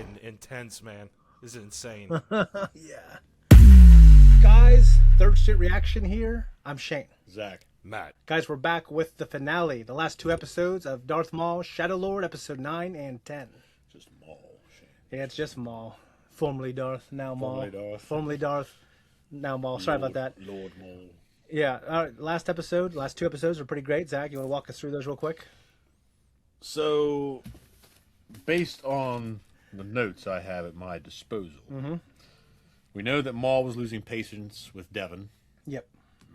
fucking intense, man. This is insane. Yeah. Guys, Third Street Reaction here. I'm Shane. Zach. Matt. Guys, we're back with the finale, the last 2 episodes of Darth Maul, Shadow Lord, episode 9 and 10. Just Maul, Shane. Yeah, it's just Maul. Formerly Darth, now Maul. Formerly Darth. Now Maul. Sorry about that. Lord Maul. Yeah, all right, last 2 episodes were pretty great. Zach, you want to walk us through those real quick? So, based on the notes I have at my disposal, we know that Maul was losing patience with Devon. Yep.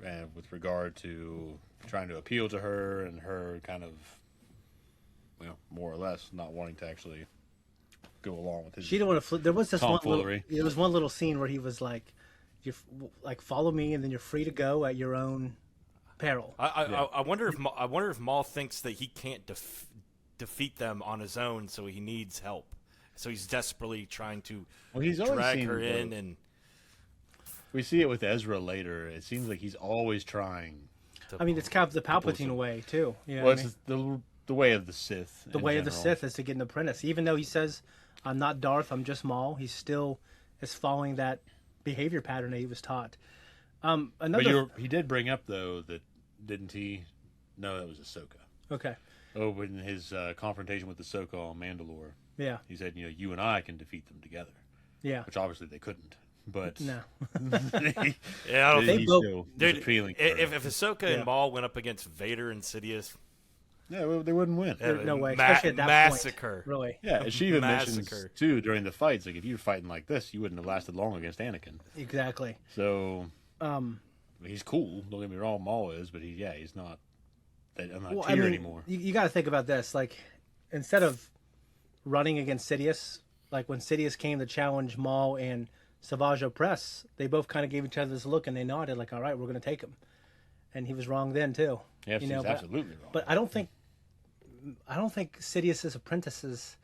And with regard to trying to appeal to her and her kind of, more or less not wanting to actually go along with his. She didn't want to. There was this one little. tomfoolery. There was one little scene where he was like, "You like follow me, and then you're free to go at your own peril." I wonder if Maul thinks that he can't defeat them on his own, so he needs help. So he's desperately trying to drag her in, and we see it with Ezra later. It seems like he's always trying. I mean, it's kind of the Palpatine way too. You know Well, what I mean? it's the way of the Sith. The way of the Sith is to get an apprentice. Even though he says, "I'm not Darth, I'm just Maul," he still is following that behavior pattern that he was taught. He did bring up though that didn't he? No, that was Ahsoka. Okay. Oh, in his confrontation with Ahsoka on Mandalore, Yeah. he said, "You and I can defeat them together," Yeah. which obviously they couldn't. But No. yeah, I don't They both- still Dude, was appealing. if Ahsoka Yeah. and Maul went up against Vader and Sidious, They wouldn't win. No way, especially at that massacre. point. Really. Yeah, and she even mentions Massacre. too during the fights, like if you were fighting like this, you wouldn't have lasted long against Anakin. Exactly. So, he's cool. Don't get me wrong, Maul is, but he's not. I'm not tier anymore. You got to think about this. Like, instead of running against Sidious, like when Sidious came to challenge Maul and Savage Opress, they both kind of gave each other this look and they nodded, like, "All right, we're going to take him." And he was wrong then too. Yes, he's absolutely wrong. But I don't think Sidious's apprentices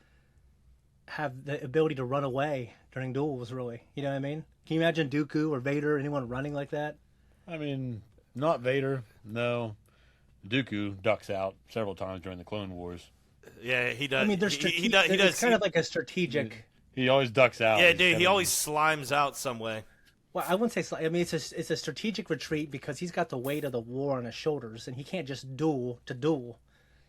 have the ability to run away during duels. Really, you know what I mean? Can you imagine Dooku or Vader, or anyone running like that? I mean, not Vader. No, Dooku ducks out several times during the Clone Wars. Yeah, he does. I mean, he does. It's kind of like a strategic. He always ducks out. Yeah, dude, he always slimes out some way. Well, I wouldn't say. I mean, it's a strategic retreat because he's got the weight of the war on his shoulders, and he can't just duel to duel.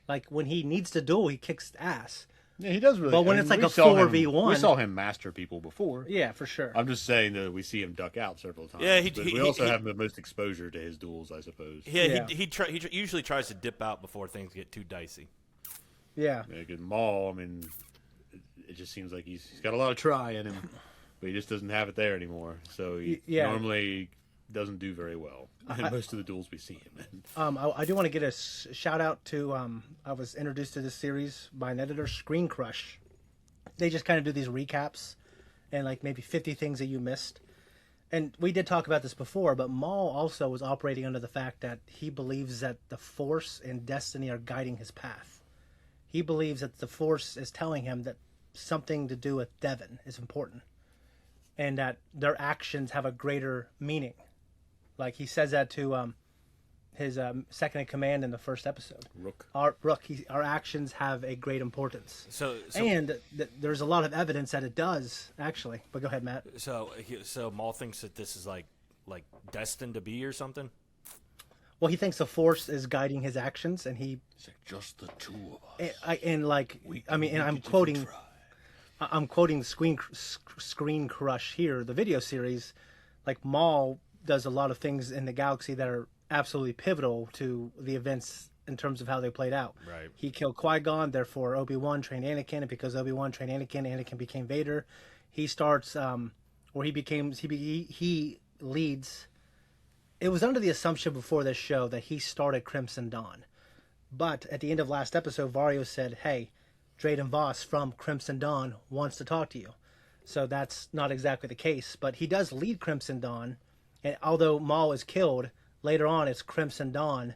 Like when he needs to duel, he kicks ass. Yeah, he does really. But when it's like we a saw him- 4v1, we saw him master people before. Yeah, for sure. I'm just saying that we see him duck out several times. Yeah, but we also have the most exposure to his duels, I suppose. Yeah, he usually tries to dip out before things get too dicey. Yeah. Good Maul. I mean, it just seems like he's got a lot of try in him, but he just doesn't have it there anymore. So he normally doesn't do very well in most of the duels we see him in. I do want to get a shout out to. I was introduced to this series by an editor, Screen Crush. They just kind of do these recaps and like maybe 50 things that you missed. And we did talk about this before, but Maul also was operating under the fact that he believes that the Force and destiny are guiding his path. He believes that the Force is telling him that something to do with Devon is important, and that their actions have a greater meaning. Like he says that to his second in command in the first episode. Rook. Our actions have a great importance. And there's a lot of evidence that it does actually. But go ahead, Matt. So Maul thinks that this is like destined to be or something. Well, he thinks the Force is guiding his actions, and he. It's like just the two of us. I'm quoting Screen Crush here, the video series. Like Maul does a lot of things in the galaxy that are absolutely pivotal to the events in terms of how they played out. Right. He killed Qui-Gon, therefore Obi-Wan trained Anakin, and because Obi-Wan trained Anakin became Vader. He starts, he leads. It was under the assumption before this show that he started Crimson Dawn. But at the end of last episode, Vario said, "Hey, Drayden Voss from Crimson Dawn wants to talk to you." So that's not exactly the case. But he does lead Crimson Dawn. And although Maul is killed, later on it's Crimson Dawn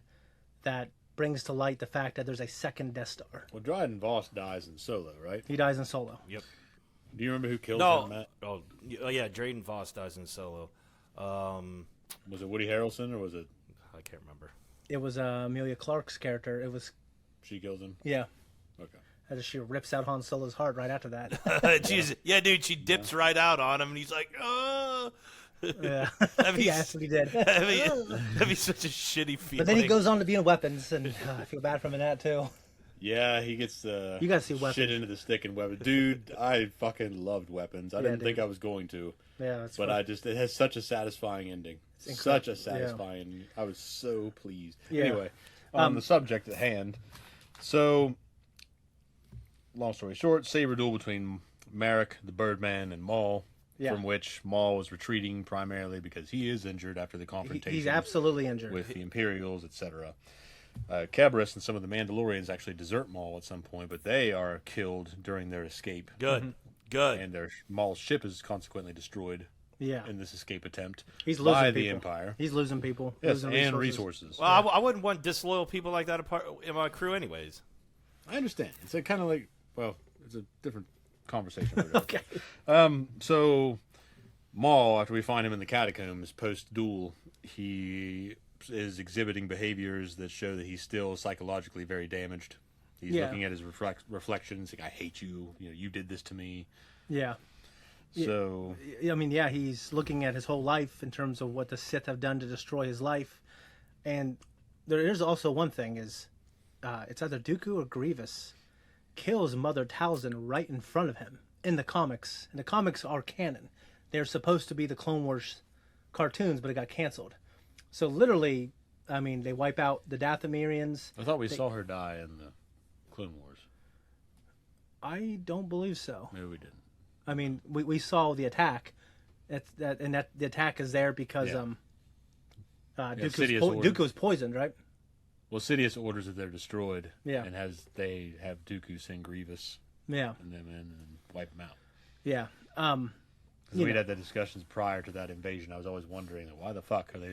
that brings to light the fact that there's a second Death Star. Well, Dryden Voss dies in Solo, right? He dies in Solo. Yep. Do you remember who killed him, Matt? Oh, yeah, Drayden Voss dies in Solo. Was it Woody Harrelson or was it? I can't remember. It was Amelia Clark's character. It was. She kills him? Yeah. Okay. As she rips out Han Solo's heart right after that. Dude, she dips right out on him, and he's like, oh. Yeah, yes, he did. That'd be such a shitty feeling. But then he goes on to be in Weapons, and I feel bad for him in that too. Yeah, he gets you gotta see Weapons. Shit into the stick in Weapons. Dude, I fucking loved Weapons. I didn't think I was going to. Yeah, that's but fun. it has such a satisfying ending. Such a satisfying. I was so pleased. Yeah. Anyway, on the subject at hand. So, long story short, saber duel between Merrick, the Birdman, and Maul. Yeah. From which Maul was retreating primarily because he is injured after the confrontation. He's absolutely injured with the Imperials, etc. Cabris and some of the Mandalorians actually desert Maul at some point, but they are killed during their escape. Good. Good. And Maul's ship is consequently destroyed. Yeah. In this escape attempt he's losing by people. the Empire. He's losing people. Yes, losing resources. Well, I wouldn't want disloyal people like that in my crew anyways. I understand. It's kind of like, well, it's a different conversation. Okay. So Maul, after we find him in the catacombs post-duel, he is exhibiting behaviors that show that he's still psychologically very damaged. He's looking at his reflections, like, I hate you. You did this to me. Yeah. So, I mean, he's looking at his whole life in terms of what the Sith have done to destroy his life. And there is also one thing is, it's either Dooku or Grievous kills Mother Talzin right in front of him in the comics. And the comics are canon. They're supposed to be the Clone Wars cartoons, but it got canceled. So literally, I mean, they wipe out the Dathomirians. I thought we saw her die in the Clone Wars. I don't believe so. Maybe we didn't. I mean, we saw the attack. The attack is there because Dooku was poisoned, right? Well, Sidious orders that they're destroyed. Yeah. And they have Dooku send Grievous. Yeah. And them in and wipe them out. Yeah. Because we'd had the discussions prior to that invasion. I was always wondering, why the fuck are they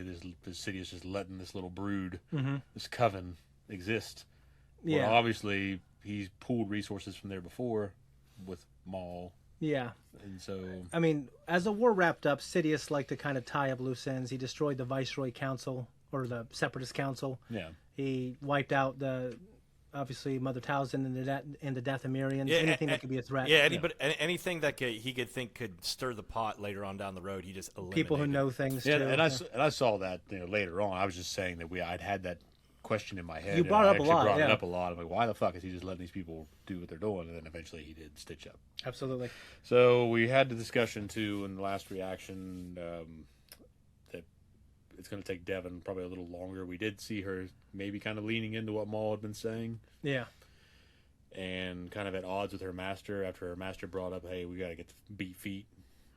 Sidious just letting this little brood, this coven, exist? Yeah. Well, obviously he's pulled resources from there before with Maul. Yeah. And so, I mean, as the war wrapped up, Sidious liked to kind of tie up loose ends. He destroyed the Viceroy Council or the Separatist Council. Yeah. He wiped out obviously Mother Talzin and the Dathomirians. Anything that could be a threat. Yeah, anything that he could think could stir the pot later on down the road, he just eliminated. People who know things too. And I saw that later on. I was just saying that I'd had that question in my head. You brought it up a lot. Brought it up a lot. I'm like, why the fuck is he just letting these people do what they're doing? And then eventually he did stitch up. Absolutely. So we had the discussion too in the last reaction that it's going to take Devin probably a little longer. We did see her maybe kind of leaning into what Maul had been saying. Yeah. And kind of at odds with her master after her master brought up, hey, we got to get beat feet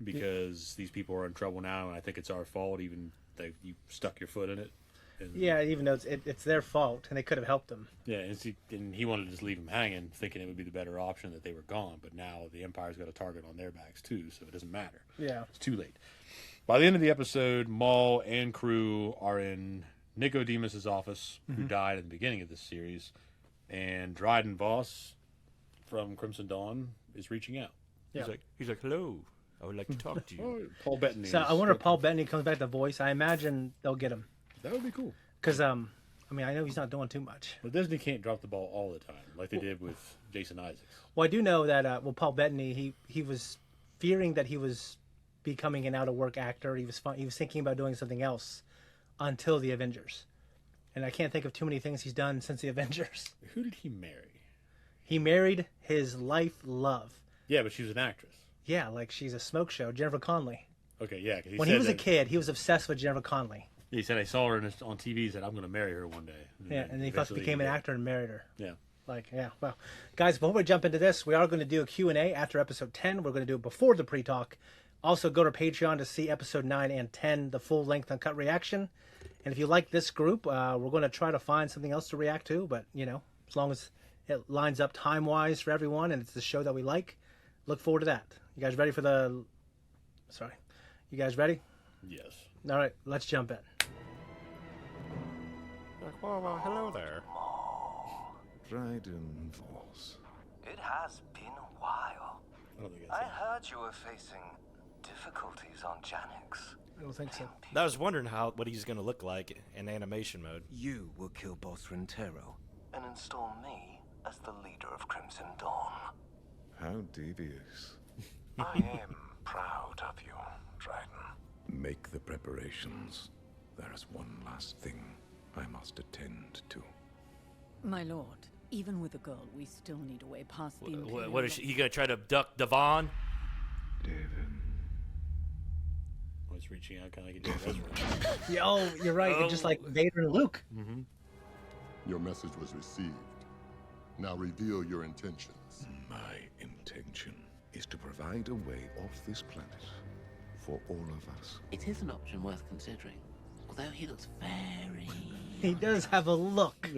because these people are in trouble now, and I think it's our fault. Even that you stuck your foot in it. And, even though it's their fault, and they could have helped them. Yeah, and he wanted to just leave them hanging, thinking it would be the better option that they were gone. But now the Empire's got a target on their backs too, so it doesn't matter. Yeah, it's too late. By the end of the episode, Maul and crew are in Nicodemus's office, who died at the beginning of this series, and Dryden Voss from Crimson Dawn is reaching out. Yeah. He's like, hello, I would like to talk to you. Paul Bettany. So I wonder if Paul Bettany comes back to voice. I imagine they'll get him. That would be cool. Because, I mean, I know he's not doing too much. Well, Disney can't drop the ball all the time, like they did with Jason Isaacs. Well, I do know that, Paul Bettany, he was fearing that he was becoming an out-of-work actor. He was thinking about doing something else until the Avengers. And I can't think of too many things he's done since the Avengers. Who did he marry? He married his life love. Yeah, but she was an actress. Yeah, like she's a smoke show. Jennifer Connelly. Okay, yeah. When he was a kid, he was obsessed with Jennifer Connelly. He said, I saw her on TV. He said, I'm going to marry her one day. And he first became an actor and married her. Yeah. Well, guys, before we jump into this, we are going to do a Q&A after episode 10. We're going to do it before the pre-talk. Also, go to Patreon to see episode 9 and 10, the full-length uncut reaction. And if you like this group, we're going to try to find something else to react to. But, as long as it lines up time-wise for everyone and it's the show that we like, look forward to that. You guys ready for the... Sorry. You guys ready? Yes. All right, let's jump in. Well, hello there. Dryden Voss. It has been a while. I heard you were facing difficulties on Janix. I don't think so. I was wondering what he's going to look like in animation mode. You will kill Boss Rentero and install me as the leader of Crimson Dawn. How devious. I am proud of you, Dryden. Make the preparations. There is one last thing I must attend to. My lord, even with a girl, we still need a way past the Imperial. What is he gonna try to abduct Devon? David. I was reaching out kind of like he did Ezra. Yeah, oh, you're right. You're just like Vader and Luke. Mm-hmm. Your message was received. Now reveal your intentions. My intention is to provide a way off this planet for all of us. It is an option worth considering, although he looks very... He does have a look.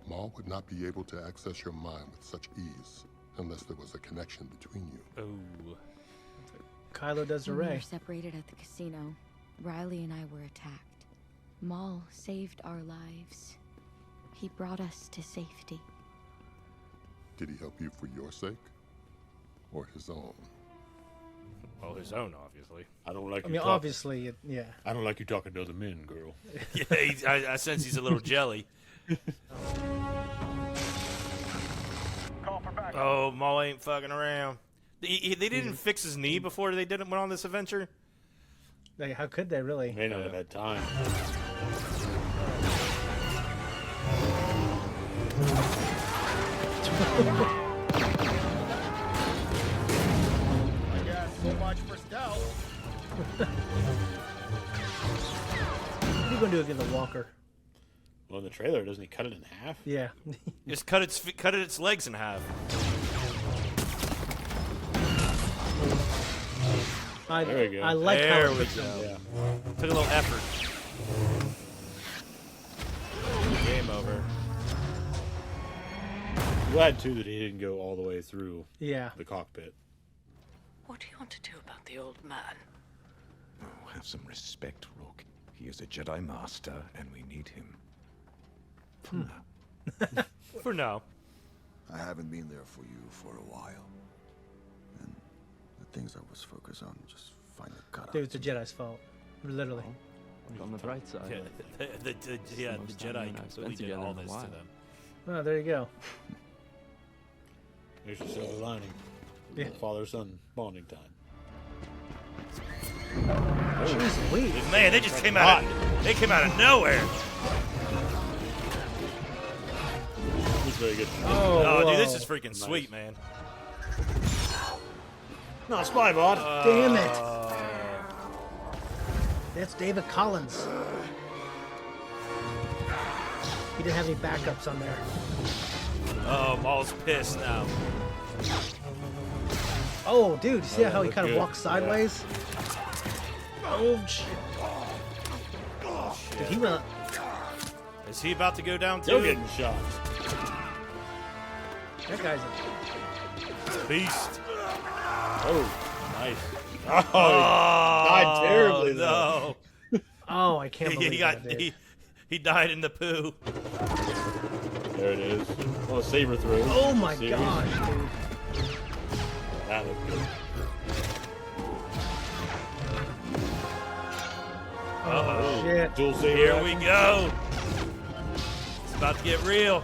Maul would not be able to access your mind with such ease unless there was a connection between you. Oh. Kylo does a When we were ray. separated at the casino, Riley and I were attacked. Maul saved our lives. He brought us to safety. Did he help you for your sake? Or his own? Well, his own, obviously. I don't like. I mean, obviously, yeah. I don't like you talking to other men, girl. Yeah, I sense he's a little jelly. Oh, Maul ain't fucking around. They didn't fix his knee before they went on this adventure? Like, how could they really? May not have had time. I guess so much for stealth. What are you gonna do against the Walker? Well, in the trailer, doesn't he cut it in half? Yeah. Just cut its legs in half. There we go. I like there how we it go. Yeah. Took a little effort. Game over. Glad too that he didn't go all the way through Yeah. the cockpit. What do you want to do about the old man? Oh, have some respect, Rook. He is a Jedi Master, and we need him. For now. For now. I haven't been there for you for a while. And the things I was focused on just finally cut out. Dude, it's the Jedi's fault. Literally. On the bright side, The Jedi completely did all this to them. Oh, there you go. There's your silver lining. Yeah. Father-son bonding time. Jeez Louise. Man, they just came out of nowhere. He's very good. Oh, whoa. dude, this is freaking sweet, man. No, spy bot. Damn it. That's David Collins. He didn't have any backups on there. Oh, Maul's pissed now. Oh, dude, you see how he look kind of good. walks sideways? Oh, shit. Dude, he went. Is he about to go down Still too? getting shot. That guy's a Beast. Oh, nice. Oh, he died terribly though. No. Oh, I can't believe that, dude. He died in the poo. There it is. Oh, saber through. Oh my Serious? gosh, dude. That looked good. Oh, shit. Dual saber. Here we go. It's about to get real.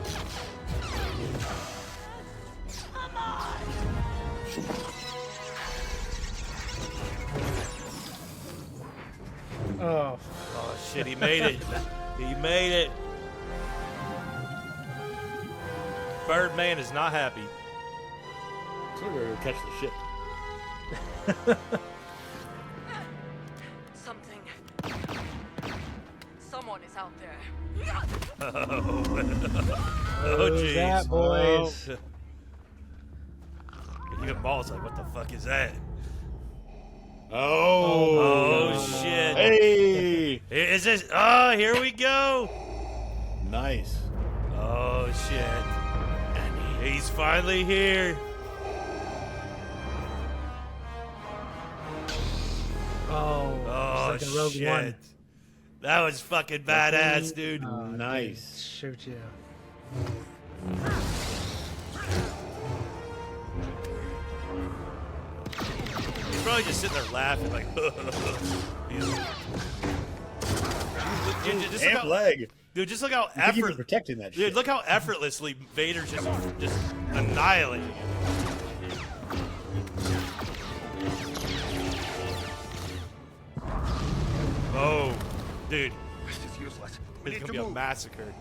Oh, Oh shit, he made it. He made it. Birdman is not happy. So we're gonna catch the ship. Someone is out there. Oh who's jeez. that, boys? Even Maul's like, what the fuck is that? Oh, Shit. Hey! Is this? Oh, here we go. Nice. Oh shit. He's finally here. Oh, it's like a Rogue shit. One. That was fucking badass, dude. Nice. Shoot you. He's probably just sitting there laughing like, Jeez just Half leg. Dude, just look how protecting that shit. Dude, look how effortlessly Vader just annihilating it. Oh, dude. This is useless. It's gonna be a massacre.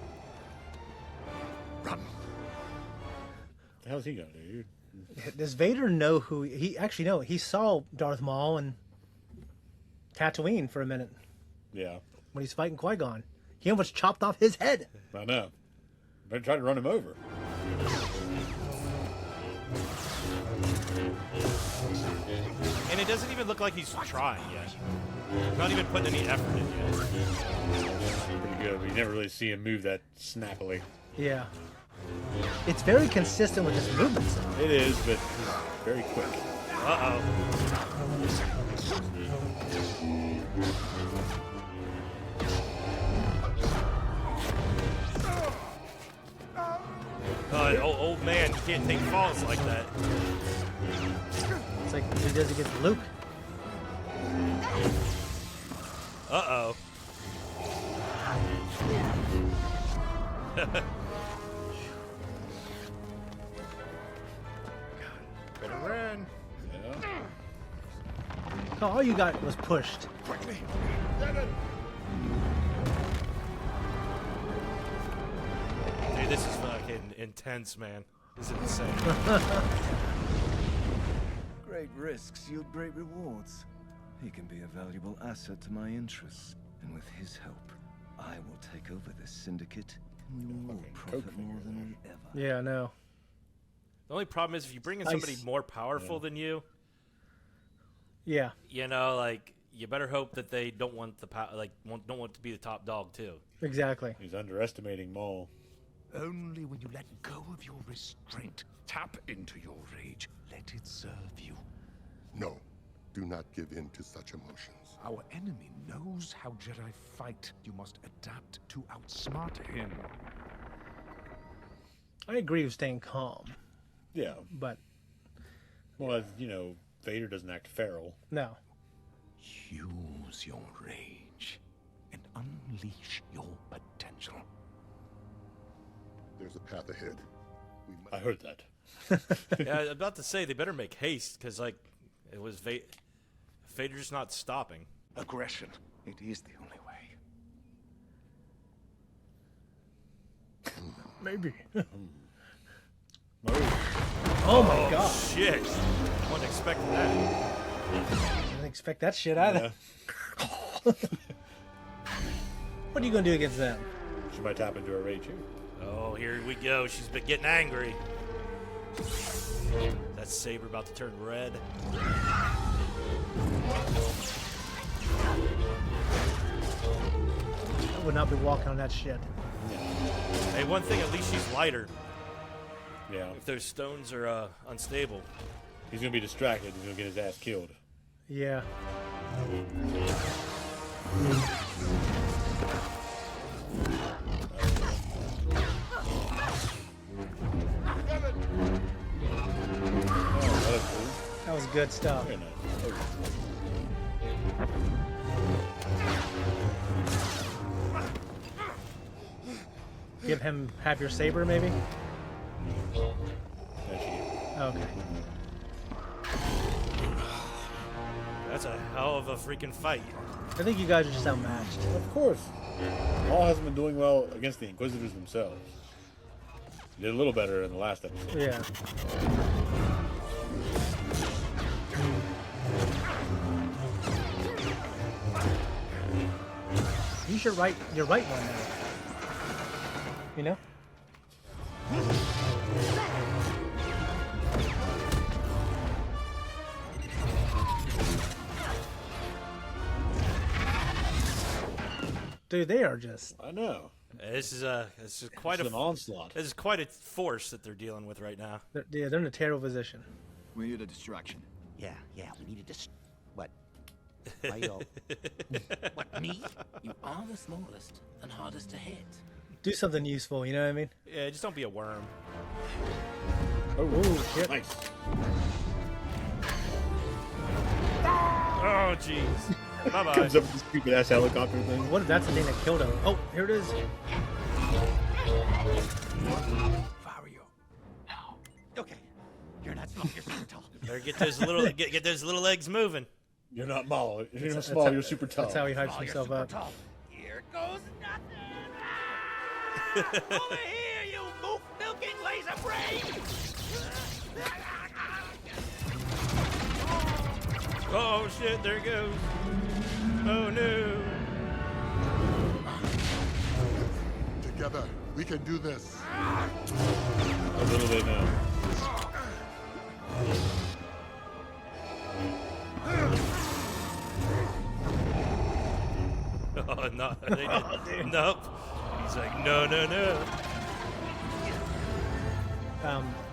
Run. The hell's he gonna do? Does Vader know who he actually know? He saw Darth Maul and Tatooine for a minute. Yeah. When he's fighting Qui-Gon. He almost chopped off his head. I know. Better try to run him over. And it doesn't even look like he's trying yet. Not even putting any effort in yet. Pretty good. We never really see him move that snappily. Yeah. It's very consistent with his movements. It is, but very quick. Uh-oh. Old man, you can't take falls like that. It's like he does against Luke. Uh-oh. Better run. Yeah. Oh, all you got was pushed. Quickly. Dude, this is fucking intense, man. This is insane. Great risks yield great rewards. He can be a valuable asset to my interests, and with his help, I will take over this syndicate, and we will all profit more than we ever. Yeah, I know. The only problem is if you bring in somebody more powerful than you, yeah, you know, like you better hope that they don't want the don't want to be the top dog too. Exactly. He's underestimating Maul. Only when you let go of your restraint, tap into your rage, let it serve you. No, do not give in to such emotions. Our enemy knows how Jedi fight. You must adapt to outsmart him. I agree with staying calm. Yeah. But... Well, as you know, Vader doesn't act feral. No. Use your rage and unleash your potential. There's a path ahead. I heard that. Yeah, I was about to say they better make haste because, like, it was Vader's not stopping. Aggression. It is the only way. Maybe. Oh my god. Shit. I wasn't expecting that. I didn't expect that shit either. What are you going to do against them? She might tap into her rage here. Oh, here we go. She's been getting angry. That saber about to turn red. I would not be walking on that shit. Hey, one thing, at least she's lighter. Yeah. If those stones are unstable. He's going to be distracted. He's going to get his ass killed. Yeah. That was good stuff. Very nice. Have your saber, maybe? Okay. That's a hell of a freaking fight. I think you guys are just outmatched. Of course. Maul hasn't been doing well against the Inquisitors themselves. He did a little better in the last episode. Yeah. Use your right one now. You know? Dude, they are just... I know. This is quite an onslaught. This is quite a force that they're dealing with right now. They're in a terrible position. We need a distraction. Yeah, we need a What? Why y'all? What, me? You are the smallest and hardest to hit. Do something useful, you know what I mean? Yeah, just don't be a worm. Oh, shit. Nice. Oh, jeez. Bye-bye. Comes up with this stupid ass helicopter thing. What if that's the thing that killed him? Oh, here it is. Okay, you're not small. You're super tall. Better get those little get those little legs moving. You're not small. You're not small. You're super tall. That's how he hypes himself up. Here goes nothing. Over here, you goof milking laser brain. Oh shit! There it goes. Oh no. Together, we can do this. A little bit now. Oh no! They didn't. Nope. He's like, no, no, no.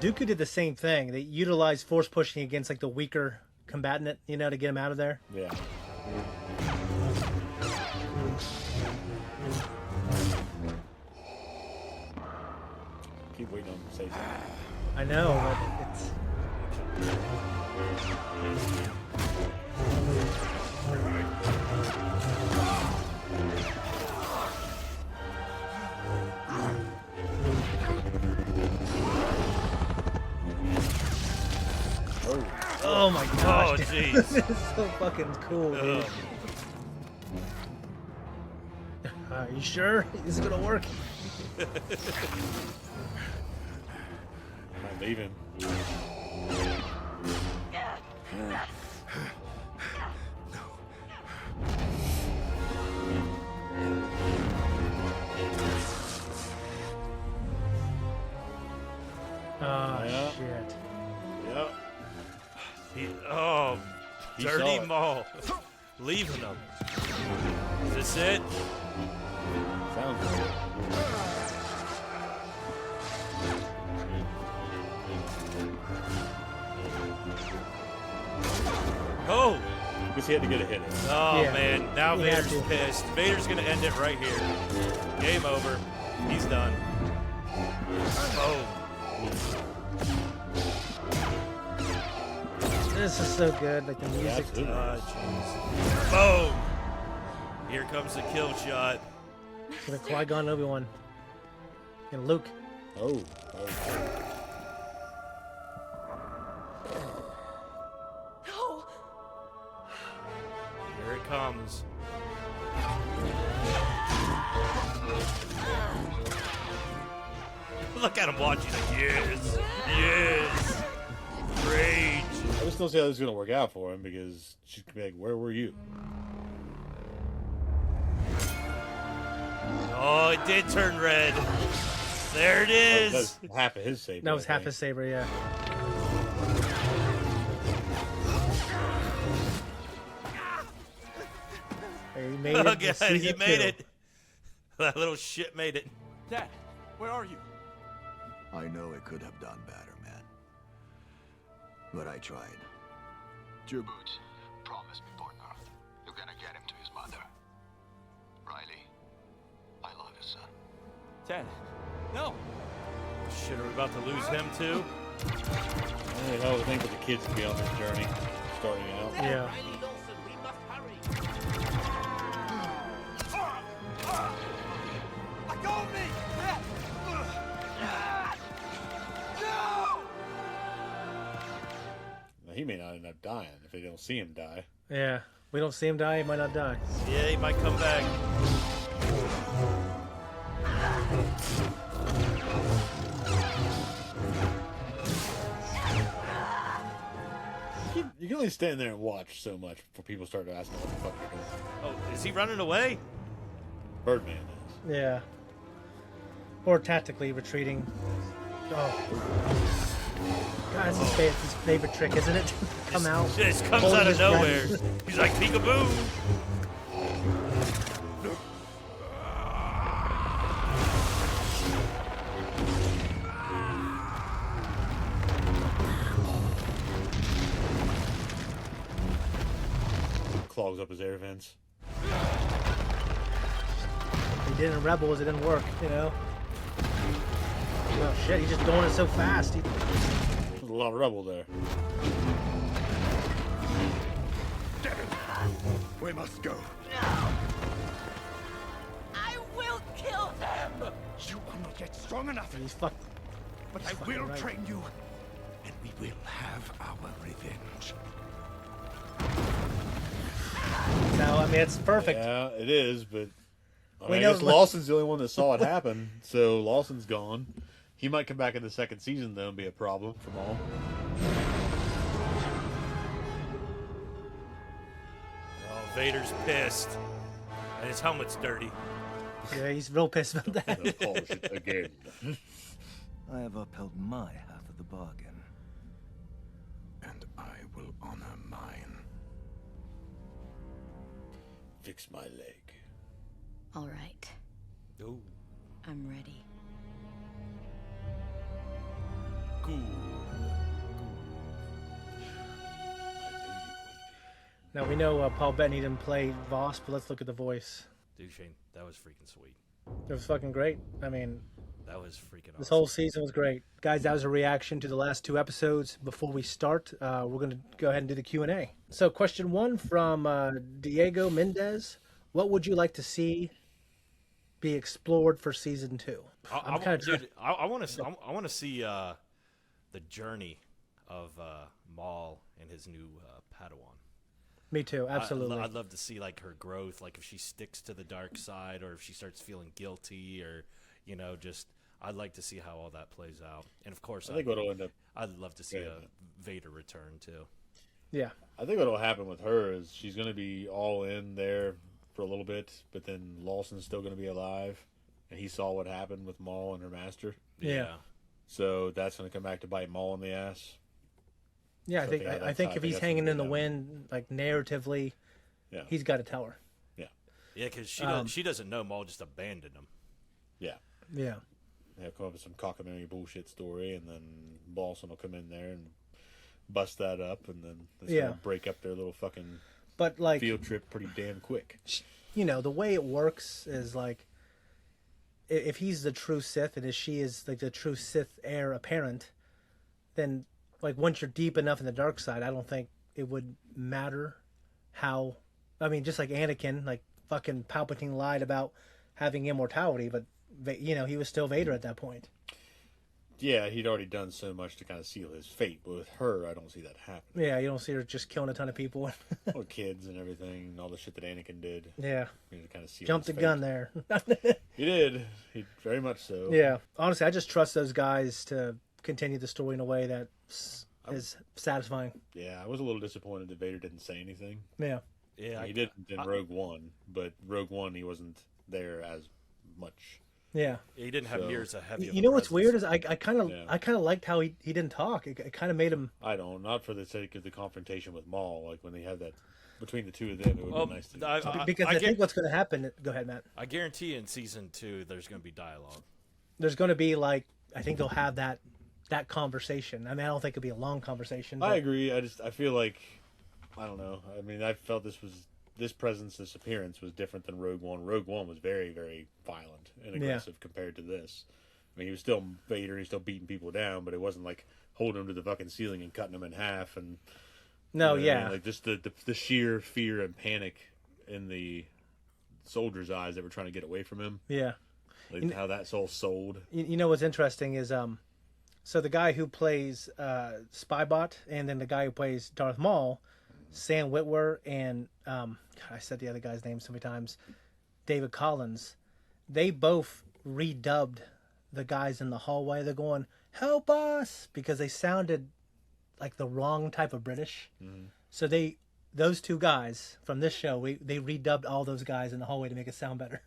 Dooku did the same thing. They utilized force pushing against like the weaker combatant, you know, to get him out of there. Yeah. Keep waiting on him to say something. I know, but it's. Oh my gosh! Oh dude. jeez. This is so fucking cool, dude. Are you sure this is gonna work? I'm leaving. Oh Yeah. shit! Yep. Dirty saw it. Maul. Leaving them. Is this it? Sounds good. Oh! Guess he had to get a hit in. Oh Yeah. man, now He had Vader's to. pissed. Vader's gonna end it right here. Game over. He's done. Oh. This is so good, like the music. absolutely. Jeez. Boom! Here comes the kill shot. To the Qui-Gon and Obi-Wan and Luke. Oh. No. Here it comes. Look at him watching it. Yes. Yes. Rage. I just don't see how this is gonna work out for him because she's gonna be like, "Where were you?" Oh, it did turn red. There it is. That's half of his saber. That was I half think. his saber, yeah. He made it. Oh, to God, season he made 2. it. That little shit made it. Dad, where are you? I know it could have done better, man. But I tried. Boots, promise me, partner. You're gonna get him to his mother. Riley, I love you, son. Dad, no. Shit, are we about to lose him too? I don't know, I think for the kids to be on this journey, starting out. Yeah. Riley Lawson, we must hurry. Let go of me! Now, he may not end up dying if they don't see him die. Yeah. We don't see him die, he might not die. Yeah, he might come back. You can only stand there and watch so much before people start to ask what the fuck you're doing. Oh, is he running away? Birdman is. Yeah. Or tactically retreating. Oh. God, it's his favorite trick, isn't it? Come out. Just comes hold out of his nowhere. breath. He's like, peekaboo. Clogs up his air vents. He did in Rebels, it didn't work, you know? Oh shit, he's just doing it so fast. There's a lot of rebel there. We must go. No! I will kill them! You are not yet strong enough. He's fuck. But I will train you, and we will have our revenge. No, I mean it's perfect. Yeah, it is, but I We guess know- Lawson's the only one that saw it happen, so Lawson's gone. He might come back in the second season, though, and be a problem for Maul. Oh, Vader's pissed. And his helmet's dirty. Yeah, he's real pissed about that. They'll polish it again. I have upheld my half of the bargain. And I will honor mine. Fix my leg. All right. Ooh. I'm ready. Cool. Now we know Paul Bettany didn't play Voss, but let's look at the voice. Dude, Shane, that was freaking sweet. It was fucking great. I mean, That was freaking this awesome. whole season was great, guys. That was a reaction to the last 2 episodes. Before we start, we're going to go ahead and do the Q&A. So, question 1 from Diego Mendez: what would you like to see be explored for season 2? I want to see the journey of Maul and his new Padawan. Me too, absolutely. I'd love to see like her growth, like if she sticks to the dark side or if she starts feeling guilty, or just I'd like to see how all that plays out. And of course, I think what'll end up. I'd love to see a Vader return too. Yeah, I think what'll happen with her is she's going to be all in there for a little bit, but then Lawson's still going to be alive, and he saw what happened with Maul and her master. Yeah. So that's going to come back to bite Maul in the ass. Yeah, So I think if he's hanging in the wind, like narratively, he's got to tell her. Yeah. Yeah, because she doesn't know Maul just abandoned him. Yeah. Yeah. They'll come up with some cockamamie bullshit story, and then Lawson will come in there and bust that up, and then it's gonna break up their little fucking field trip pretty damn quick. The way it works is like, if he's the true Sith and she is like the true Sith heir apparent, then like once you're deep enough in the dark side, I don't think it would matter how. I mean, just like Anakin, like fucking Palpatine lied about having immortality, but he was still Vader at that point. Yeah, he'd already done so much to kind of seal his fate, but with her, I don't see that happening. Yeah, you don't see her just killing a ton of people. All the kids and everything, and all the shit that Anakin did. Yeah. To kind of seal Jumped the his gun fate. there. He did. He very much so. Yeah. Honestly, I just trust those guys to continue the story in a way that is satisfying. Yeah, I was a little disappointed that Vader didn't say anything. Yeah. Yeah, he did in Rogue One, but Rogue One he wasn't there as much. Yeah. He didn't have nears a heavy. You know what's weird is I kind of liked how he didn't talk. It kind of made him. I don't, not for the sake of the confrontation with Maul. Like when they had that between the two of them, it would be nice to. Because I think what's going to happen. Go ahead, Matt. I guarantee in season 2 there's going to be dialogue. There's going to be I think they'll have that conversation. I mean, I don't think it'll be a long conversation. I agree. I feel like, I don't know. I mean, I felt this appearance was different than Rogue One. Rogue One was very, very violent and aggressive compared to this. I mean, he was still Vader. He was still beating people down, but it wasn't like holding him to the fucking ceiling and cutting him in half. And like just the sheer fear and panic in the soldiers' eyes that were trying to get away from him. Yeah, like how that's all sold. You know what's interesting is so the guy who plays Spybot and then the guy who plays Darth Maul, Sam Witwer, and God, I said the other guy's name so many times, David Collins, they both redubbed the guys in the hallway. They're going, "Help us," because they sounded like the wrong type of British. Mm-hmm. So those two guys from this show, they redubbed all those guys in the hallway to make it sound better.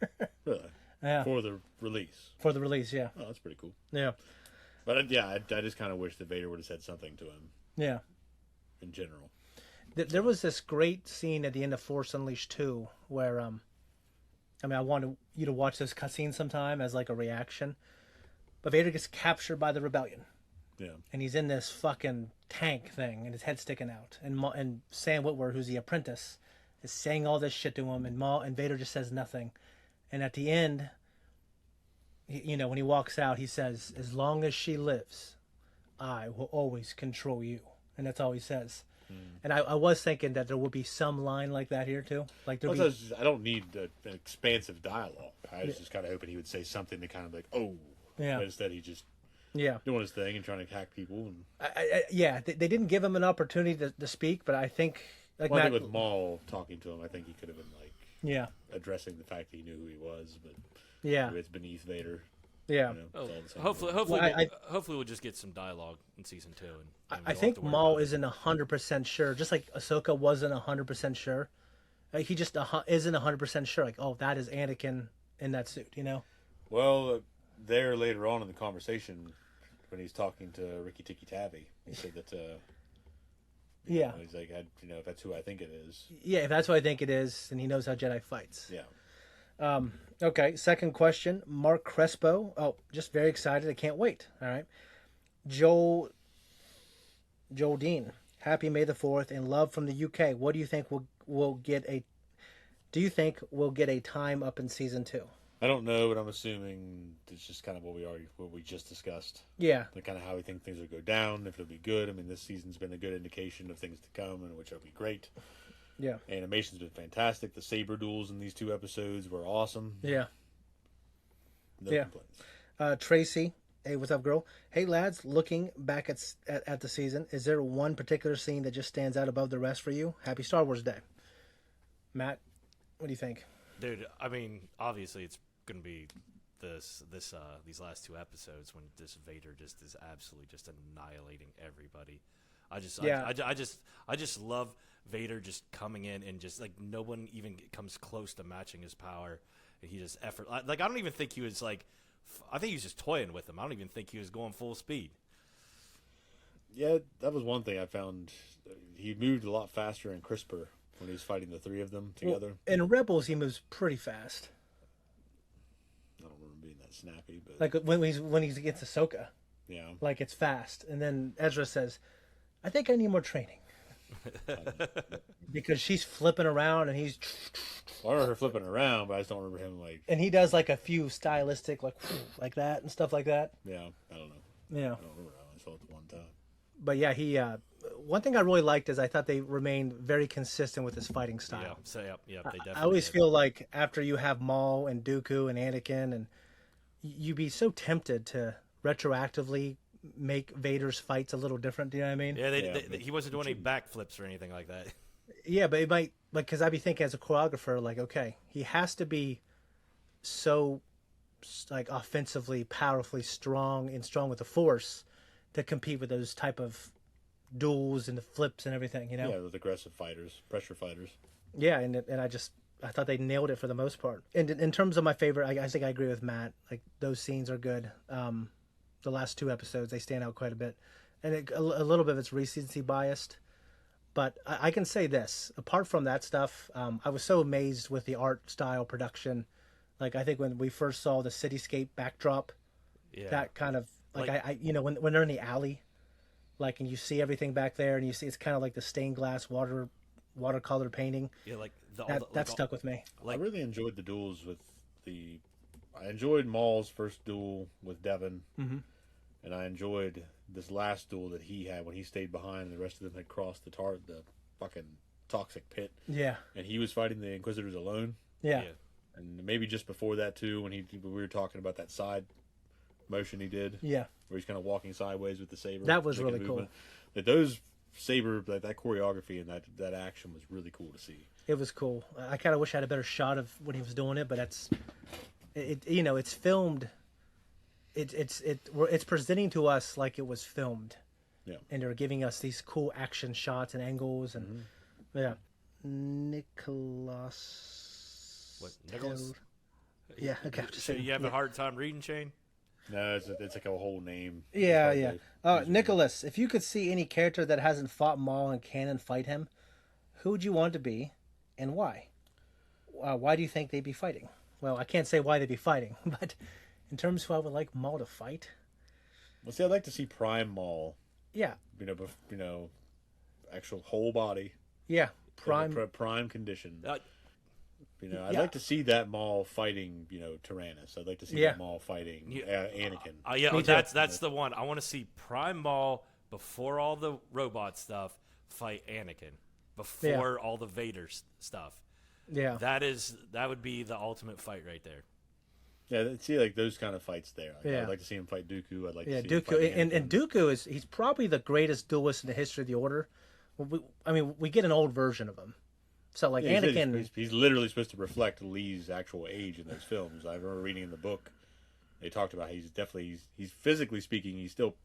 Really? Yeah. For the release. Yeah. Oh, that's pretty cool. Yeah. But I just kind of wish that Vader would have said something to him. Yeah. In general. There was this great scene at the end of Force Unleashed 2 where, I want you to watch this cutscene sometime as like a reaction. But Vader gets captured by the rebellion. Yeah. And he's in this fucking tank thing and his head's sticking out. And Sam Witwer, who's the apprentice, is saying all this shit to him. And Vader just says nothing. And at the end, when he walks out, he says, "As long as she lives, I will always control you." And that's all he says. And I was thinking that there would be some line like that here too. Like I don't need an expansive dialogue. I was just kind of hoping he would say something to kind of like, oh, yeah. But instead he just doing his thing and trying to hack people. And they didn't give him an opportunity to speak, but I think like I think with Maul talking to him, I think he could have been like addressing the fact that he knew who he was, but it's beneath Vader. Yeah. Hopefully we'll just get some dialogue in season 2. And I think Maul isn't 100% sure, just like Ahsoka wasn't 100% sure. He just isn't 100% sure. Like, oh, that is Anakin in that suit, you know? Well, there later on in the conversation, when he's talking to Ricky Tikki Tavi, he said that. You know, he's like, if that's who I think it is. Yeah, if that's who I think it is, then he knows how Jedi fights. Yeah. Okay, second question. Mark Crespo. Oh, just very excited. I can't wait. All right. Joel Dean. Happy May the 4th and love from the UK. What do you think we'll get a... Do you think we'll get a time up in season 2? I don't know, but I'm assuming it's just kind of what we just discussed. Yeah. The kind of how we think things will go down, if it'll be good. I mean, this season's been a good indication of things to come, and which will be great. Yeah. Animation's been fantastic. The saber duels in these 2 episodes were awesome. Yeah. No complaints. Tracy, hey, what's up, girl? Hey, lads, looking back at the season, is there one particular scene that just stands out above the rest for you? Happy Star Wars Day. Matt, what do you think? Dude, I mean, obviously it's going to be these last 2 episodes when this Vader just is absolutely just annihilating everybody. I just love Vader just coming in and just like no one even comes close to matching his power. And he just I don't even think he was like, I think he was just toying with him. I don't even think he was going full speed. Yeah, that was one thing I found. He moved a lot faster and crisper when he was fighting the 3 of them together. Well, in Rebels, he moves pretty fast. I don't remember being that snappy, but like when he gets Ahsoka, like it's fast. And then Ezra says, "I think I need more training," because she's flipping around and he's. I remember her flipping around, but I just don't remember him like. And he does like a few stylistic like that and stuff like that. Yeah, I don't know. Yeah, I don't remember how I saw it the one time. But yeah, he. One thing I really liked is I thought they remained very consistent with his fighting style. They definitely. I always feel like after you have Maul and Dooku and Anakin, and you'd be so tempted to retroactively make Vader's fights a little different. Do you know what I mean? Yeah, he wasn't doing any backflips or anything like that. Yeah, but it might, like, because I'd be thinking as a choreographer, like, okay, he has to be so, like, offensively, powerfully strong with the Force to compete with those type of duels and the flips and everything, you know? Yeah, with aggressive fighters, pressure fighters. Yeah, and I thought they nailed it for the most part. And in terms of my favorite, I think I agree with Matt. Like, those scenes are good. The last 2 episodes, they stand out quite a bit. And a little bit of it's recency biased. But I can say this. Apart from that stuff, I was so amazed with the art style production. Like, I think when we first saw the cityscape backdrop, that kind of, like when they're in the alley, like, and you see everything back there, and you see it's kind of like the stained glass watercolor painting. Yeah, like that stuck with me. I really enjoyed the duels with I enjoyed Maul's first duel with Devin, and I enjoyed this last duel that he had when he stayed behind and the rest of them had crossed the fucking toxic pit. Yeah, and he was fighting the Inquisitors alone. Yeah. And maybe just before that too, when we were talking about that side motion he did. Yeah, where he's kind of walking sideways with the saber. That was really cool. That those saber, that choreography and that action was really cool to see. It was cool. I kind of wish I had a better shot of when he was doing it, but it's filmed. It's presenting to us like it was filmed. Yeah. And they're giving us these cool action shots and angles and Nicholas. What, Nicholas? Yeah. Okay. So you have a hard time reading, Shane? No, it's like a whole name. Yeah. Nicholas, if you could see any character that hasn't fought Maul in canon fight him, who would you want to be, and why? Why do you think they'd be fighting? Well, I can't say why they'd be fighting, but in terms of who I would like Maul to fight. Well, see, I'd like to see Prime Maul. Yeah. Actual whole body. Yeah, prime condition. I'd like to see that Maul fighting, Tyrannus. I'd like to see that Maul fighting Anakin. That's the one. I want to see Prime Maul before all the robot stuff fight Anakin before all the Vader stuff. Yeah, that would be the ultimate fight right there. Yeah, see, like those kind of fights there. I'd like to see him fight Dooku. I'd like to see him Dooku, fight and Dooku he's probably the greatest duelist in the history of the Order. We get an old version of him. So like Anakin, he's literally supposed to reflect Lee's actual age in those films. I remember reading in the book they talked about he's physically speaking he's still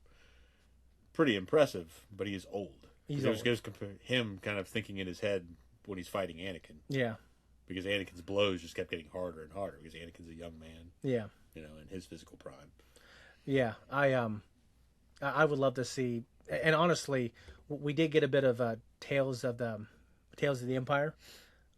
pretty impressive, but he is old. He's old. It was him kind of thinking in his head when he's fighting Anakin. Yeah. Because Anakin's blows just kept getting harder and harder because Anakin's a young man. Yeah. In his physical prime. Yeah, I would love to see, and honestly, we did get a bit of Tales of the Empire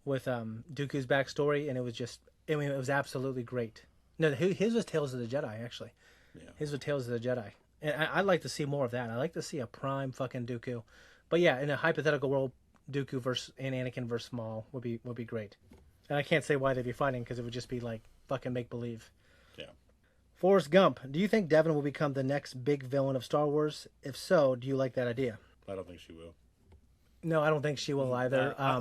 with Dooku's backstory, and it was absolutely great. No, his was Tales of the Jedi, actually. Yeah. His was Tales of the Jedi. And I'd like to see more of that. I'd like to see a prime fucking Dooku. But yeah, in a hypothetical world, Dooku and Anakin versus Maul would be great. And I can't say why they'd be fighting because it would just be like fucking make-believe. Yeah. Forrest Gump, do you think Devin will become the next big villain of Star Wars? If so, do you like that idea? I don't think she will. No, I don't think she will either. I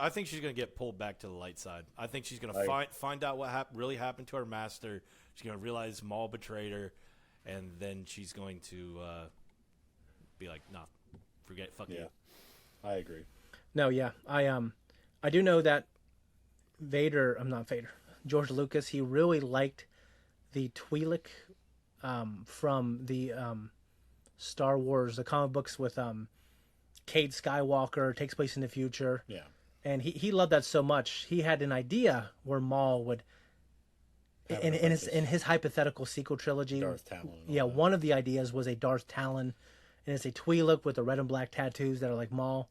think she's going to get pulled back to the light side. I think she's going to find out what really happened to her master. She's going to realize Maul betrayed her, and then she's going to be like, "Nah, forget, fuck you." I agree. No, yeah, I do know that George Lucas, he really liked the Twi'lek from the Star Wars, the comic books with Cade Skywalker, takes place in the future. Yeah. And he loved that so much. He had an idea where Maul would, in his hypothetical sequel trilogy. Darth Talon. Yeah, one of the ideas was a Darth Talon, and it's a Twi'lek with the red and black tattoos that are like Maul.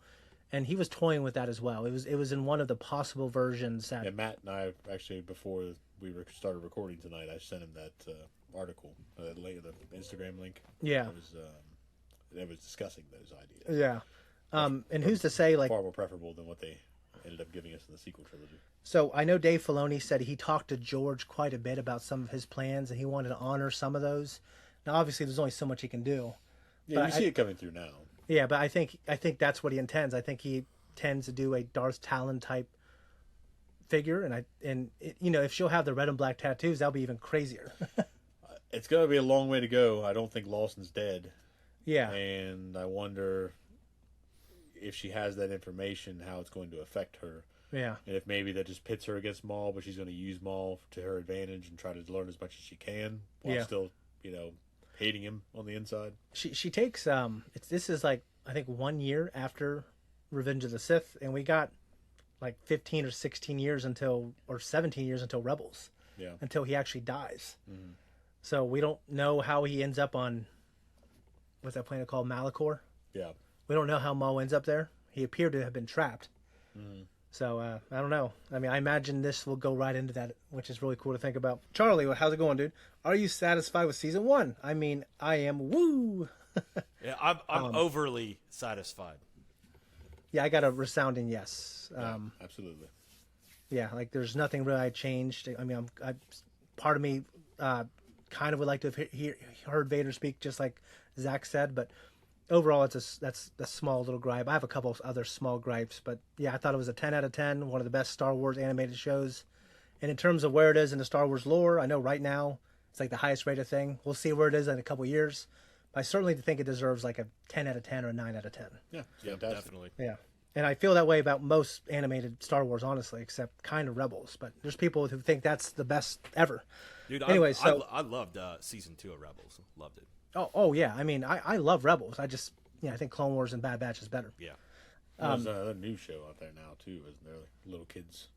And he was toying with that as well. It was in one of the possible versions. That Matt and I actually, before we started recording tonight, I sent him that article, the Instagram link. Yeah. It was discussing those ideas. Yeah. And who's to say, like, far more preferable than what they ended up giving us in the sequel trilogy. So I know Dave Filoni said he talked to George quite a bit about some of his plans, and he wanted to honor some of those. Now, obviously, there's only so much he can do. Yeah, you see it coming through now. Yeah, but I think that's what he intends. I think he tends to do a Darth Talon type figure, and if she'll have the red and black tattoos, that'll be even crazier. It's going to be a long way to go. I don't think Lawson's dead. Yeah. And I wonder if she has that information, how it's going to affect her. Yeah. And if maybe that just pits her against Maul, but she's going to use Maul to her advantage and try to learn as much as she can while still, hating him on the inside. She takes this is like I think 1 year after Revenge of the Sith, and we got like 15 or 16 years or 17 years until Rebels. Yeah. Until he actually dies. Mm-hmm. So we don't know how he ends up on what's that planet called, Malachor? Yeah. We don't know how Maul ends up there. He appeared to have been trapped. Mm-hmm. So I don't know. I mean, I imagine this will go right into that, which is really cool to think about. Charlie, how's it going, dude? Are you satisfied with season 1? I mean, I am. Woo! Yeah, I'm overly satisfied. Yeah, I got a resounding yes. Absolutely. Yeah, like there's nothing really I changed. I mean, part of me kind of would like to have heard Vader speak, just like Zach said, but overall, that's a small little gripe. I have a couple of other small gripes, but yeah, I thought it was a 10 out of 10, one of the best Star Wars animated shows. And in terms of where it is in the Star Wars lore, I know right now it's like the highest rated thing. We'll see where it is in a couple of years. But I certainly think it deserves like a 10 out of 10 or a 9 out of 10. Yeah, definitely. Yeah. And I feel that way about most animated Star Wars, honestly, except kind of Rebels. But there's people who think that's the best ever. Dude, anyway, I loved season 2 of Rebels. Loved it. Oh yeah. I mean, I love Rebels. I think Clone Wars and Bad Batch is better. Yeah. There's a new show out there now too, isn't there? Like little kids.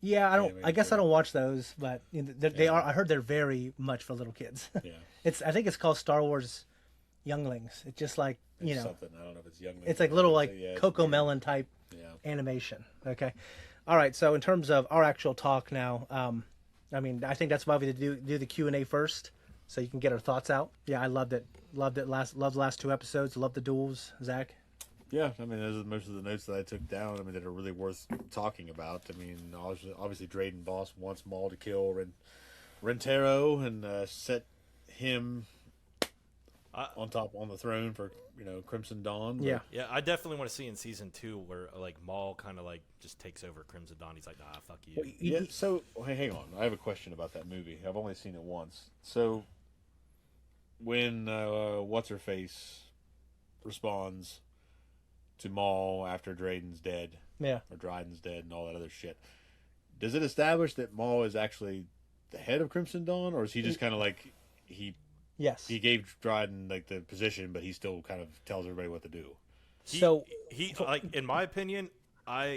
Yeah, I guess I don't watch those, but they are. I heard they're very much for little kids. Yeah. I think it's called Star Wars Younglings. It's just like something. I don't know if it's Younglings. It's like little Coco Melon type animation. Okay. All right. So in terms of our actual talk now, I mean, I think that's why we do the Q&A first, so you can get our thoughts out. Yeah, I loved it. Loved the last 2 episodes. Loved the duels, Zach. Yeah, I mean, those are most of the notes that I took down. I mean, that are really worth talking about. I mean, obviously, Drayden Boss wants Maul to kill Rentaro and set him. on top on the throne for Crimson Dawn. Yeah, yeah. I definitely want to see in season 2 where like Maul kind of like just takes over Crimson Dawn. He's like, nah, fuck you. Well, yeah. So hang on, I have a question about that movie. I've only seen it once. So when what's her face responds to Maul after Dryden's dead, or Dryden's dead, and all that other shit, does it establish that Maul is actually the head of Crimson Dawn, or is he just kind of like he gave Dryden like the position, but he still kind of tells everybody what to do? He like, in my opinion,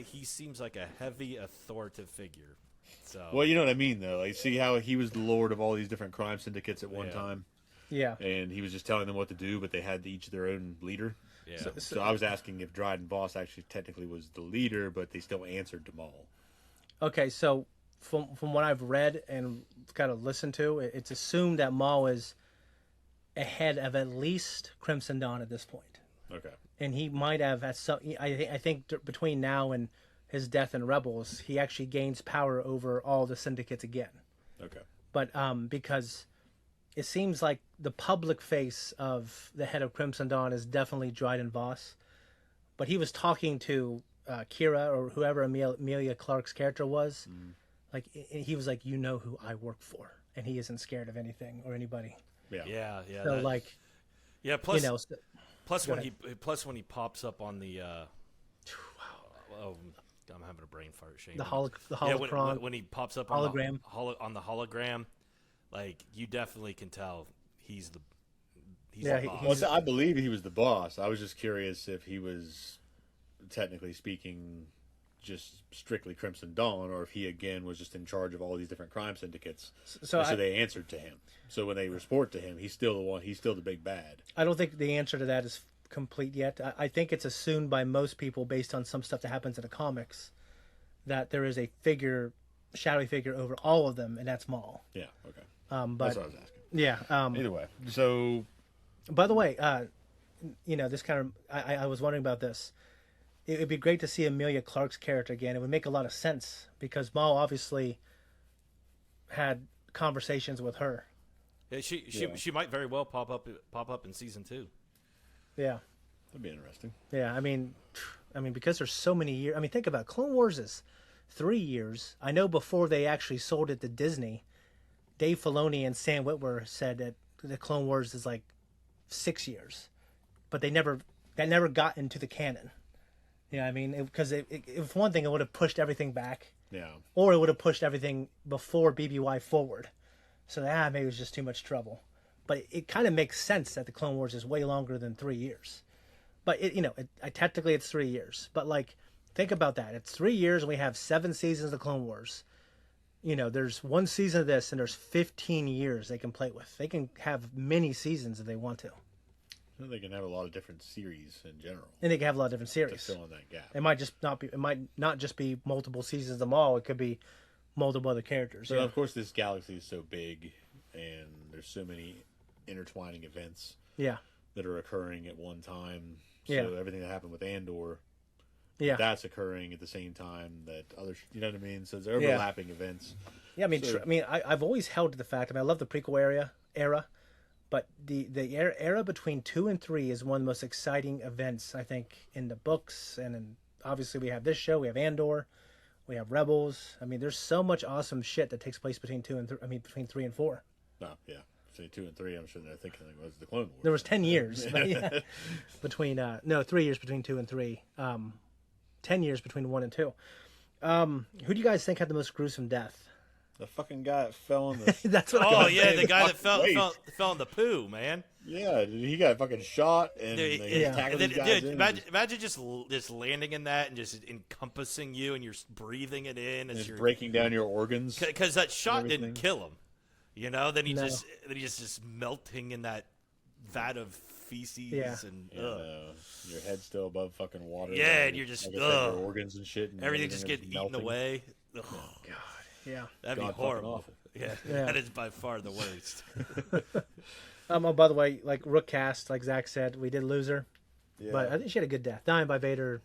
he seems like a heavy authoritative figure. So well, you know what I mean, though. Like, see how he was the lord of all these different crime syndicates at one time. Yeah, and he was just telling them what to do, but they had each their own leader. Yeah. So I was asking if Dryden Voss actually technically was the leader, but they still answered to Maul. Okay, so from what I've read and kind of listened to, it's assumed that Maul is ahead of at least Crimson Dawn at this point. Okay. And he might have at some. I think between now and his death in Rebels, he actually gains power over all the syndicates again. Okay. But because it seems like the public face of the head of Crimson Dawn is definitely Dryden Voss, but he was talking to Kira or whoever Emilia Clarke's character was. Like he was like, you know who I work for, and he isn't scared of anything or anybody. Yeah. So plus when he pops up on the I'm having a brain fart. Shame. The holocron. When he pops up hologram on the hologram, like you definitely can tell he's the Well, boss. I believe he was the boss. I was just curious if he was, technically speaking, just strictly Crimson Dawn, or if he again was just in charge of all these different crime syndicates. So they answered to him. So when they report to him, he's still the one. He's still the big bad. I don't think the answer to that is complete yet. I think it's assumed by most people, based on some stuff that happens in the comics, that there is a shadowy figure over all of them, and that's Maul. Yeah. Okay. But that's what I was asking. Yeah. Either way, so. By the way, this kind of I was wondering about this. It would be great to see Emilia Clarke's character again. It would make a lot of sense because Maul obviously had conversations with her. Yeah, she might very well pop up in season 2. Yeah, that'd be interesting. Yeah, I mean, because there's so many years. I mean, think about it. Clone Wars is 3 years. I know before they actually sold it to Disney, Dave Filoni and Sam Witwer said that the Clone Wars is like 6 years, but that never got into the canon. You know what I mean? Because if one thing, it would have pushed everything back. Yeah. Or it would have pushed everything before BBY forward. So maybe it was just too much trouble. But it kind of makes sense that the Clone Wars is way longer than 3 years. But technically it's 3 years. But think about that. It's 3 years and we have 7 seasons of Clone Wars. There's 1 season of this and there's 15 years they can play with. They can have many seasons if they want to. They can have a lot of different series in general. And they can have a lot of different series. To fill in that gap. It might not just be multiple seasons of them all. It could be multiple other characters. So of course this galaxy is so big and there's so many intertwining events that are occurring at one time. So everything that happened with Andor, that's occurring at the same time that others, you know what I mean? So there's overlapping events. Yeah, I mean, I've always held to the fact. I love the prequel era, but the era between 2 and 3 is one of the most exciting events I think in the books, and obviously we have this show, we have Andor, we have Rebels. I mean, there's so much awesome shit that takes place between 2 and 3. I mean, between 3 and 4. Oh yeah. 2 and 3, I'm sure they're thinking it was the Clone Wars. There was 10 years, but between 3 years between 2 and 3, 10 years between 1 and 2. Who do you guys think had the most gruesome death? The fucking guy that fell in the. That's what. The guy that fell in the poo, man. Yeah, he got fucking shot and imagine just landing in that and just encompassing you and you're breathing it in as and you're breaking down your organs. Because that shot didn't kill him. Then he's just melting in that vat of feces and your head's still above fucking water. Yeah, and you're just your organs and shit. And everything just getting eaten away. Oh God, yeah, that'd be horrible. Yeah, that is by far the worst. Oh, by the way, like Rook cast, like Zach said, we did lose her, but I think she had a good death, dying by Vader.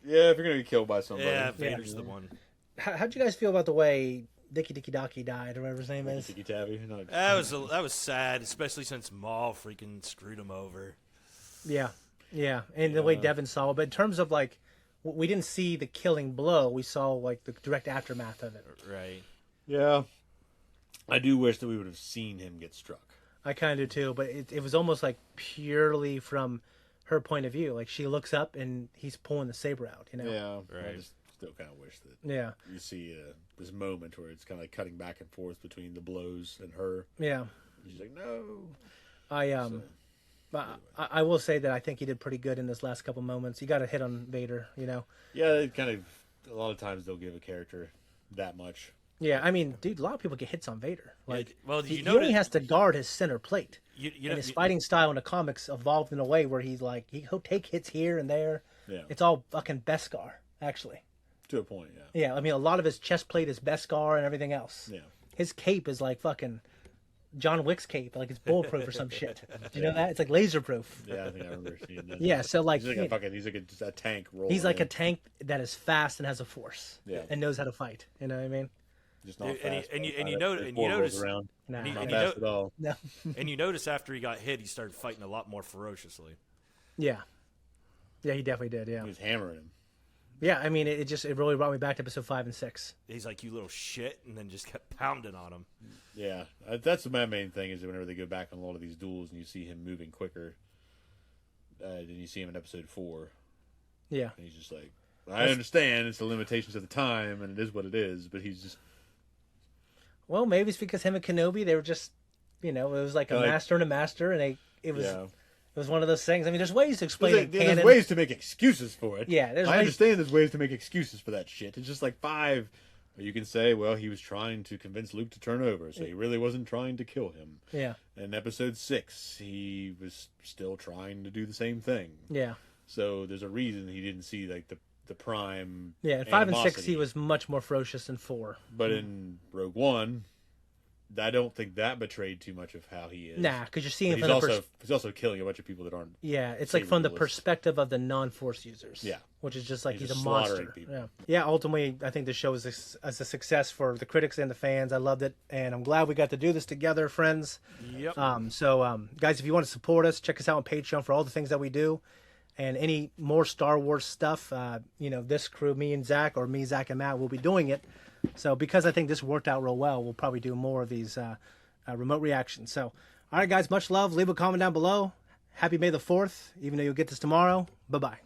Yeah, if you're gonna be killed by somebody. Yeah, Vader's the one. How'd you guys feel about the way Dicky Daki died, or whatever his name is. Dicky Tabby. That was sad, especially since Maul freaking screwed him over. Yeah, and the way Devin saw it. But in terms of like, we didn't see the killing blow. We saw like the direct aftermath of it. Right. Yeah. I do wish that we would have seen him get struck. I kind of do too, but it was almost like purely from her point of view. Like she looks up and he's pulling the saber out. You know. Yeah. Right. I just still kind of wish that. You see this moment where it's kind of like cutting back and forth between the blows and her. Yeah. And she's like, no. I will say that I think he did pretty good in this last couple moments. He got a hit on Vader, you know. Yeah, it kind of. A lot of times they'll give a character that much. Yeah, I mean, dude, a lot of people get hits on Vader. Like, he only has to guard his center plate. And his fighting style in the comics evolved in a way where he's like, he'll take hits here and there. Yeah. It's all fucking Beskar, actually. To a point, yeah. Yeah, I mean, a lot of his chest plate is Beskar and everything else. Yeah. His cape is like fucking John Wick's cape, like it's bulletproof or some shit. Do you know that? It's like laser proof. Yeah, I think I remember seeing that. Yeah, so like he's like a tank rolling. He's like a tank that is fast and has a force. Yeah. And knows how to fight. You know what I mean? Just not fast. And you notice not fast at all. No. And you notice after he got hit, he started fighting a lot more ferociously. Yeah. Yeah, he definitely did. Yeah. He was hammering him. Yeah, I mean, it really brought me back to episode 5 and 6. He's like, you little shit, and then just kept pounding on him. Yeah, that's my main thing is that whenever they go back on a lot of these duels and you see him moving quicker than you see him in episode 4. Yeah. And he's just like, I understand it's the limitations of the time and it is what it is, but he's just... Well, maybe it's because him and Kenobi, they were just, it was like a master and a master, and it was one of those things. I mean, there's ways to explain it. There's ways to make excuses for it. Yeah, I understand there's ways to make excuses for that shit. It's just like 5. You can say, well, he was trying to convince Luke to turn over, so he really wasn't trying to kill him. Yeah. In episode 6, he was still trying to do the same thing. Yeah. So there's a reason he didn't see like the prime. Yeah, in 5 and 6, he was much more ferocious than 4. But in Rogue One, I don't think that betrayed too much of how he is. Nah, because you're seeing he's also killing a bunch of people that aren't. Yeah, it's like from the perspective of the non-Force users. Yeah, which is just like he's a slaughtering monster. People. Yeah, yeah. Ultimately, I think the show is a success for the critics and the fans. I loved it, and I'm glad we got to do this together, friends. Yep. Guys, if you want to support us, check us out on Patreon for all the things that we do, and any more Star Wars stuff. This crew, me and Zach, or me, Zach, and Matt, will be doing it. So because I think this worked out real well, we'll probably do more of these remote reactions. So, all right, guys, much love. Leave a comment down below. Happy May the 4th, even though you'll get this tomorrow. Bye-bye.